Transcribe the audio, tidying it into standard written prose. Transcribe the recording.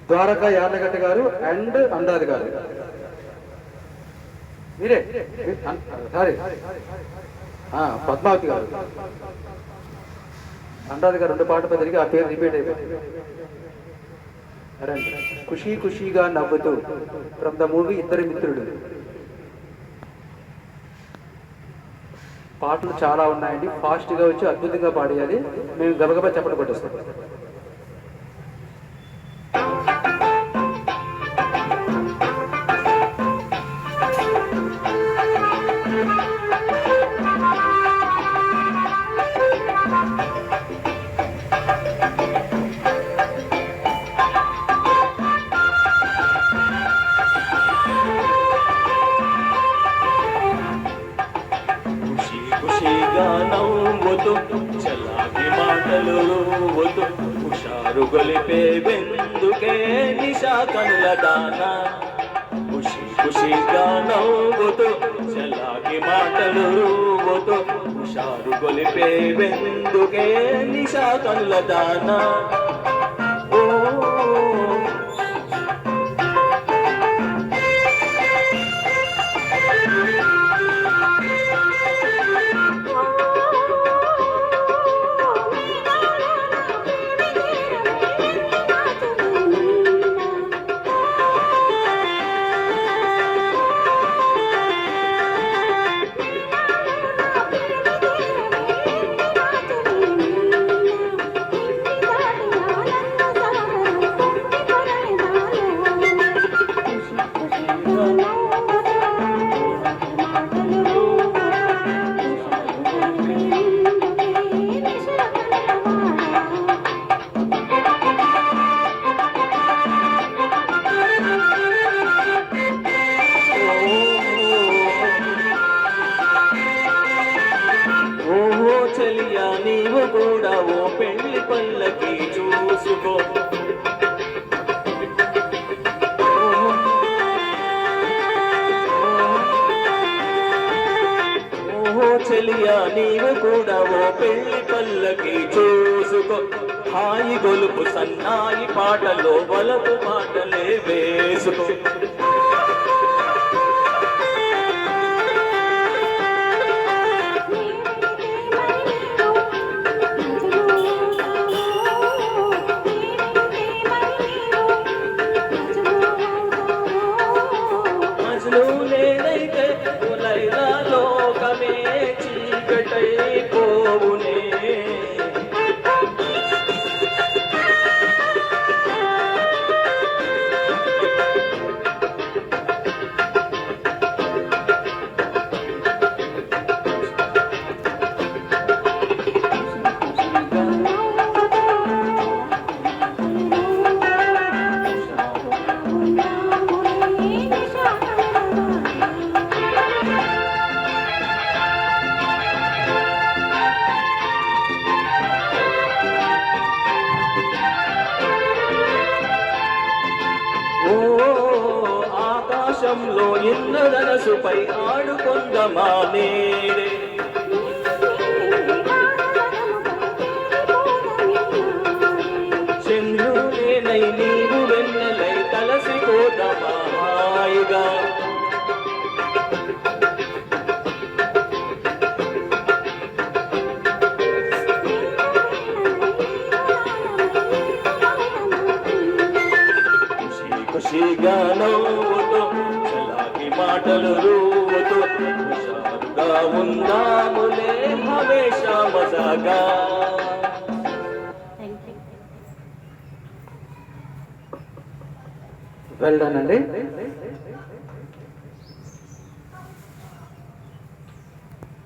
ద్వారకా యార్లగడ్డ గారు అండ్ అందాది గారు. మీరే సారీ పద్మావతి గారు. అందాది గారు 2 పాటలు తిరిగి ఆ పేరు రిపీట్ అయిపోయింది. ఖుషీ ఖుషీగా నవ్వుతూ ఫ్రమ్ ద మూవీ ఇద్దరి మిత్రుడు. పాటలు చాలా ఉన్నాయండి, ఫాస్ట్గా వచ్చి అద్భుతంగా పాడేయాలి. మేము గబగబా చెప్పడం పట్టిస్తాం. చలాకి మాటలు హుషారు గొలిపే వెందుకే నిశా కనుల దానా. ఖుషి ఖుషిగా నవ్వుతూ చలాకి మాటలు హుషారు గొలిపే వెందుకే నిశా కనుల దానా. నీవు కూడా ఓ పెళ్లి పల్లకి చూసుకో. ఓహో చెలియా నీవు కూడా ఓ పెళ్లి పల్లకి చూసుకో. హాయి గొలుపు సన్నాయి పాటలో వలపు పాటలే వేసుకో. ఆకాశంలో ఇంద్రధనసుపై ఆడుకొందమా నేడే. చంద్రునేనై నీవు వెన్నెలై కలసిపోదమా హాయిగా. ఖుషిగా నవ్వుతూ చలాకి మాటలు రూవుతూ హుషారుగా ఉందాములే హమేషా మజాగా. వెల్ డన్ అండి.